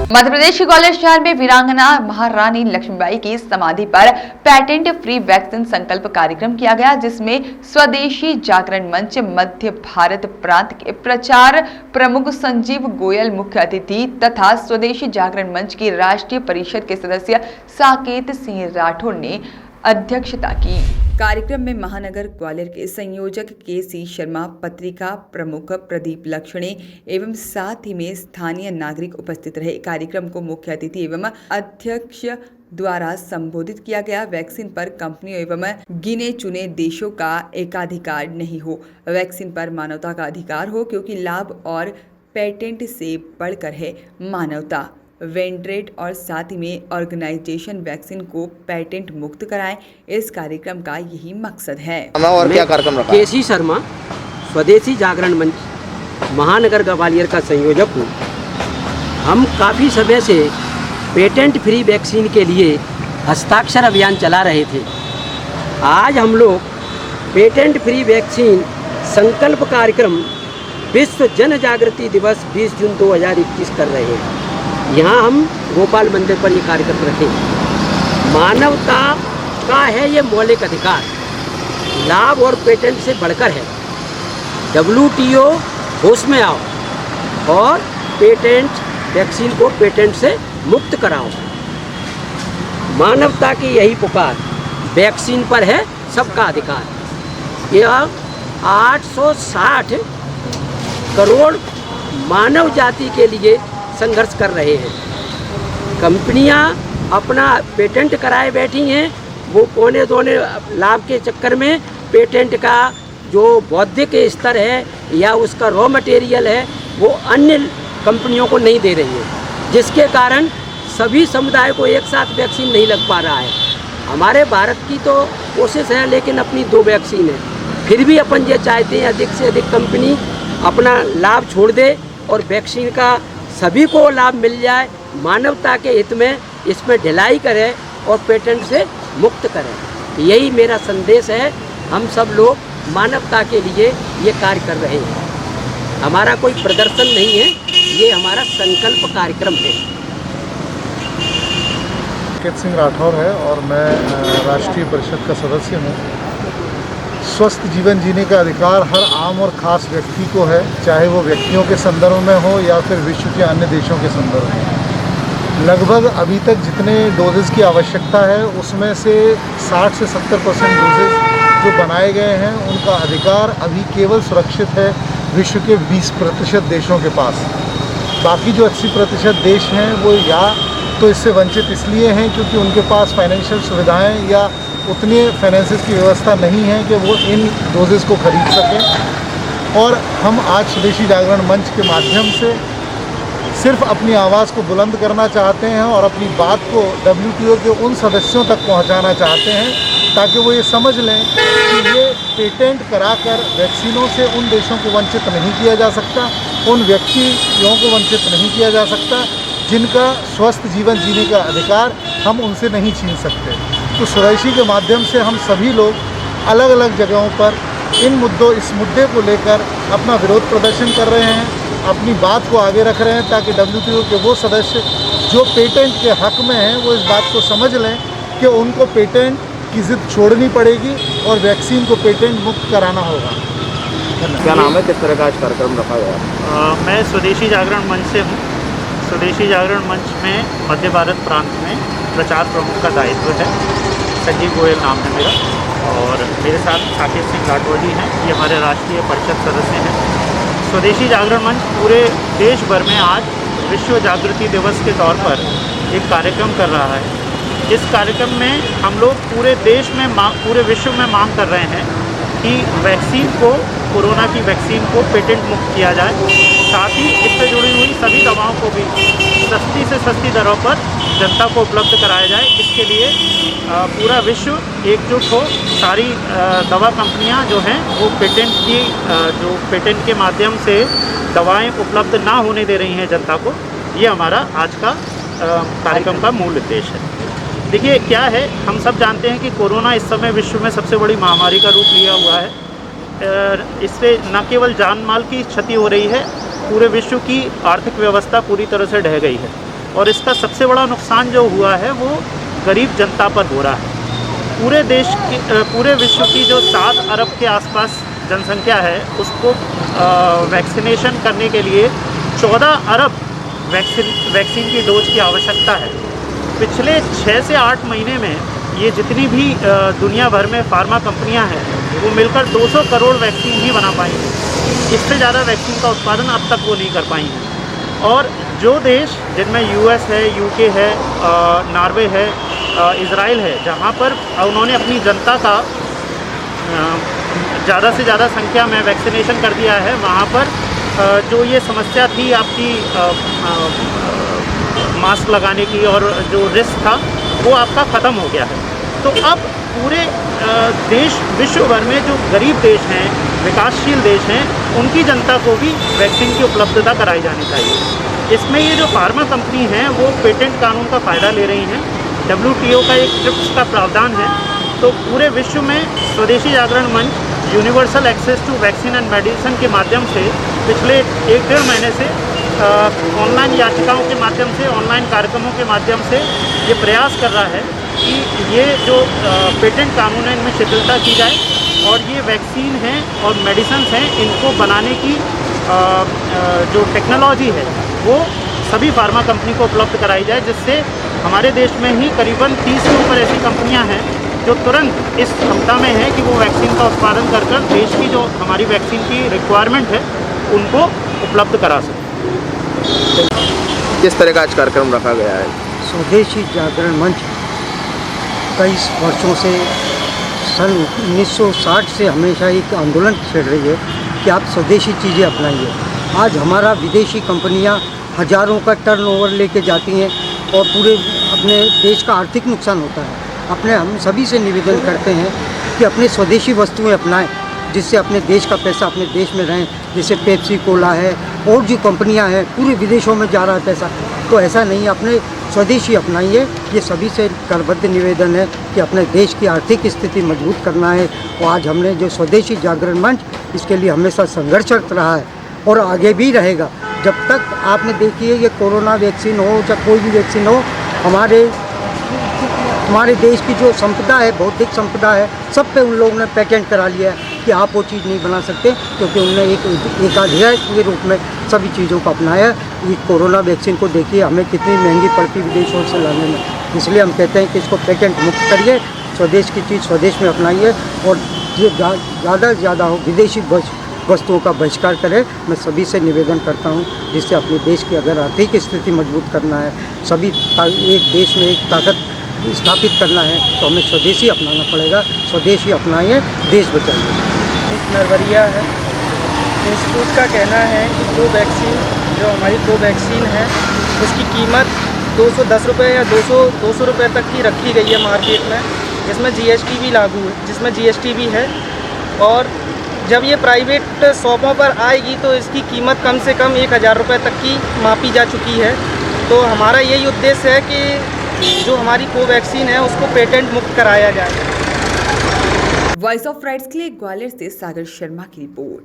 मध्य प्रदेश के ग्वालियर शहर में वीरांगना महारानी लक्ष्मीबाई की समाधि पर पेटेंट फ्री वैक्सीन संकल्प कार्यक्रम किया गया, जिसमें स्वदेशी जागरण मंच मध्य भारत प्रांत के प्रचार प्रमुख संजीव गोयल मुख्य अतिथि तथा स्वदेशी जागरण मंच की राष्ट्रीय परिषद के सदस्य साकेत सिंह राठौर ने अध्यक्षता की। कार्यक्रम में महानगर ग्वालियर के संयोजक के.सी. शर्मा, पत्रिका प्रमुख प्रदीप लक्षणे एवं साथ ही में स्थानीय नागरिक उपस्थित रहे। कार्यक्रम को मुख्य अतिथि एवं अध्यक्ष द्वारा संबोधित किया गया। वैक्सीन पर कंपनियों एवं गिने चुने देशों का एकाधिकार नहीं हो, वैक्सीन पर मानवता का अधिकार हो, क्योंकि लाभ और पेटेंट से बढ़कर है मानवता। वेंड्रेट और साथ ही में ऑर्गेनाइजेशन वैक्सीन को पेटेंट मुक्त कराएं, इस कार्यक्रम का यही मकसद है। और क्या कार्यक्रम रखा? के.सी. शर्मा, स्वदेशी जागरण मंच महानगर ग्वालियर का संयोजक हूँ। हम काफ़ी समय से पेटेंट फ्री वैक्सीन के लिए हस्ताक्षर अभियान चला रहे थे। आज हम लोग पेटेंट फ्री वैक्सीन संकल्प कार्यक्रम विश्व जन जागृति दिवस 20 जून 2021 कर रहे हैं। यहाँ हम गोपाल मंदिर पर ये कार्यक्रम रखें। मानवता का है ये मौलिक अधिकार, लाभ और पेटेंट से बढ़कर है। WTO होश में आओ और पेटेंट वैक्सीन को पेटेंट से मुक्त कराओ। मानवता की यही पुकार, वैक्सीन पर है सबका अधिकार। यह 860 करोड़ मानव जाति के लिए संघर्ष कर रहे हैं। कंपनियां अपना पेटेंट कराए बैठी हैं, वो पौने दोने लाभ के चक्कर में पेटेंट का जो बौद्धिक स्तर है या उसका रॉ मटेरियल है वो अन्य कंपनियों को नहीं दे रही है, जिसके कारण सभी समुदाय को एक साथ वैक्सीन नहीं लग पा रहा है। हमारे भारत की तो कोशिश है, लेकिन अपनी 2 वैक्सीन है, फिर भी अपन ये चाहते हैं अधिक से अधिक कंपनी अपना लाभ छोड़ दे और वैक्सीन का सभी को लाभ मिल जाए। मानवता के हित में इसमें ढिलाई करे और पेटेंट से मुक्त करे। यही मेरा संदेश है। हम सब लोग मानवता के लिए ये कार्य कर रहे हैं। हमारा कोई प्रदर्शन नहीं है, ये हमारा संकल्प कार्यक्रम है। साकेत सिंह राठौर है और मैं राष्ट्रीय परिषद का सदस्य हूँ। स्वस्थ जीवन जीने का अधिकार हर आम और ख़ास व्यक्ति को है, चाहे वो व्यक्तियों के संदर्भ में हो या फिर विश्व के अन्य देशों के संदर्भ में। लगभग अभी तक जितने डोजेज़ की आवश्यकता है उसमें से 60 से 70% डोजेज़ जो बनाए गए हैं उनका अधिकार अभी केवल सुरक्षित है विश्व के 20% देशों के पास। बाकी जो 80% देश हैं वो या तो इससे वंचित इसलिए हैं क्योंकि उनके पास फाइनेंशियल सुविधाएँ या उतनी फाइनेंसेस की व्यवस्था नहीं है कि वो इन डोजेज़ को खरीद सकें। और हम आज स्वदेशी जागरण मंच के माध्यम से सिर्फ अपनी आवाज़ को बुलंद करना चाहते हैं और अपनी बात को WTO के उन सदस्यों तक पहुंचाना चाहते हैं ताकि वो ये समझ लें कि ये पेटेंट कराकर वैक्सीनों से उन देशों को वंचित नहीं किया जा सकता, उन व्यक्तियों को वंचित नहीं किया जा सकता जिनका स्वस्थ जीवन जीने का अधिकार हम उनसे नहीं छीन सकते। तो स्वदेशी के माध्यम से हम सभी लोग अलग अलग जगहों पर इस मुद्दे को लेकर अपना विरोध प्रदर्शन कर रहे हैं, अपनी बात को आगे रख रहे हैं ताकि WTO के वो सदस्य जो पेटेंट के हक में हैं वो इस बात को समझ लें कि उनको पेटेंट की ज़िद छोड़नी पड़ेगी और वैक्सीन को पेटेंट मुक्त कराना होगा। क्या नाम है, किस तरह का आज कार्यक्रम रखा गया? मैं स्वदेशी जागरण मंच से हूँ। स्वदेशी जागरण मंच में मध्य भारत प्रांत में प्रचार प्रमुख का दायित्व है। संजीव गोयल नाम है मेरा और मेरे साथ साकेत सिंह राठौर जी हैं, ये हमारे राष्ट्रीय परिषद सदस्य हैं। स्वदेशी जागरण मंच पूरे देश भर में आज विश्व जागृति दिवस के तौर पर एक कार्यक्रम कर रहा है। इस कार्यक्रम में हम लोग पूरे देश में पूरे विश्व में मांग कर रहे हैं कि वैक्सीन को, कोरोना की वैक्सीन को पेटेंट मुक्त किया जाए। साथ ही इससे जुड़ी हुई सभी दवाओं को भी सस्ती से सस्ती दरों पर जनता को उपलब्ध कराया जाए। इसके लिए पूरा विश्व एकजुट हो। सारी दवा कंपनियां जो हैं वो पेटेंट के माध्यम से दवाएं उपलब्ध ना होने दे रही हैं जनता को। ये हमारा आज का कार्यक्रम का मूल उद्देश्य है। देखिए क्या है, हम सब जानते हैं कि कोरोना इस समय विश्व में सबसे बड़ी महामारी का रूप लिया हुआ है। इससे न केवल जान माल की क्षति हो रही है पूरे विश्व की आर्थिक व्यवस्था पूरी तरह से ढह गई है और इसका सबसे बड़ा नुकसान जो हुआ है वो गरीब जनता पर हो रहा है। पूरे विश्व की जो 7 अरब के आसपास जनसंख्या है उसको वैक्सीनेशन करने के लिए 14 अरब वैक्सीन की डोज की आवश्यकता है। पिछले 6 से 8 महीने में ये जितनी भी दुनिया भर में फार्मा कंपनियां हैं वो मिलकर 200 करोड़ वैक्सीन ही बना पाई हैं। इससे ज़्यादा वैक्सीन का उत्पादन अब तक वो नहीं कर पाई हैं। और जो देश जिनमें यूएस है, यूके है, नॉर्वे है, इज़राइल है, जहाँ पर उन्होंने अपनी जनता का ज़्यादा से ज़्यादा संख्या में वैक्सीनेशन कर दिया है, वहाँ पर जो ये समस्या थी आपकी मास्क लगाने की और जो रिस्क था वो आपका ख़त्म हो गया है। तो अब पूरे विश्व भर में जो गरीब देश हैं, विकासशील देश हैं, उनकी जनता को भी वैक्सीन की उपलब्धता कराई जानी चाहिए। इसमें ये जो फार्मा कंपनी हैं वो पेटेंट कानून का फ़ायदा ले रही हैं। WTO का एक ट्रिप्स का प्रावधान है। तो पूरे विश्व में Swadeshi Jagran Manch universal access to vaccine and medicine के माध्यम से पिछले 1-1.5 महीने से ऑनलाइन याचिकाओं के माध्यम से, ऑनलाइन कार्यक्रमों के माध्यम से ये प्रयास कर रहा है कि ये जो पेटेंट कानून है इनमें शिथिलता की जाए और ये वैक्सीन हैं और मेडिसिन हैं इनको बनाने की जो टेक्नोलॉजी है वो सभी फार्मा कंपनी को उपलब्ध कराई जाए, जिससे हमारे देश में ही करीबन 30 के ऊपर ऐसी कंपनियां हैं जो तुरंत इस क्षमता में है कि वो वैक्सीन का उत्पादन कर देश की जो हमारी वैक्सीन की रिक्वायरमेंट है उनको उपलब्ध करा सकें। किस तरह का आज कार्यक्रम रखा गया है? स्वदेशी जागरण मंच कई वर्षों से सन 1960 से हमेशा एक आंदोलन छेड़ रही है कि आप स्वदेशी चीज़ें अपनाइए। आज हमारा विदेशी कंपनियां हज़ारों का टर्नओवर लेके जाती हैं और पूरे अपने देश का आर्थिक नुकसान होता है। हम सभी से निवेदन करते हैं कि अपने स्वदेशी वस्तुएं अपनाएं, जिससे अपने देश का पैसा अपने देश में रहें। जैसे पेप्सी कोला है और जो कंपनियां हैं पूरे विदेशों में जा रहा है पैसा, तो ऐसा नहीं, अपने स्वदेशी अपनाइए। ये सभी से करबद्ध निवेदन है कि अपने देश की आर्थिक स्थिति मजबूत करना है। और आज हमने जो स्वदेशी जागरण मंच, इसके लिए हमेशा संघर्षरत रहा है और आगे भी रहेगा। जब तक आपने देखिए ये कोरोना वैक्सीन हो या कोई भी वैक्सीन हो, हमारे देश की जो संपदा है, बौद्धिक संपदा है, सब पे उन लोगों ने पेटेंट करा लिया है कि आप वो चीज़ नहीं बना सकते, क्योंकि उन्होंने एक अधिकार के रूप में सभी चीज़ों को अपनाया। ये कोरोना वैक्सीन को देखिए हमें कितनी महंगी पड़ती विदेशों से लाने में, इसलिए हम कहते हैं कि इसको पेटेंट मुक्त करिए, स्वदेश की चीज़ स्वदेश में अपनाइए और ये ज़्यादा से ज़्यादा हो विदेशी वस्तुओं का बहिष्कार करें। मैं सभी से निवेदन करता हूं, जिससे अपने देश की अगर आर्थिक स्थिति मजबूत करना है, सभी एक देश में एक ताकत स्थापित करना है, तो हमें स्वदेशी अपनाना पड़ेगा। स्वदेशी अपनाइए, देश बचाइए। नरवरिया है। इंस्टीट्यूट का कहना है कि जो हमारी कोवैक्सीन है उसकी कीमत 210 रुपये या 200 रुपये तक की रखी गई है मार्केट में, जिसमें GST भी लागू है, जिसमें GST भी है। और जब ये प्राइवेट शॉपों पर आएगी तो इसकी कीमत कम से कम 1000 रुपये तक की मापी जा चुकी है। तो हमारा यही उद्देश्य है कि जो हमारी कोवैक्सीन है उसको पेटेंट मुक्त कराया जाए। वॉइस ऑफ राइट्स के लिए ग्वालियर से सागर शर्मा की रिपोर्ट।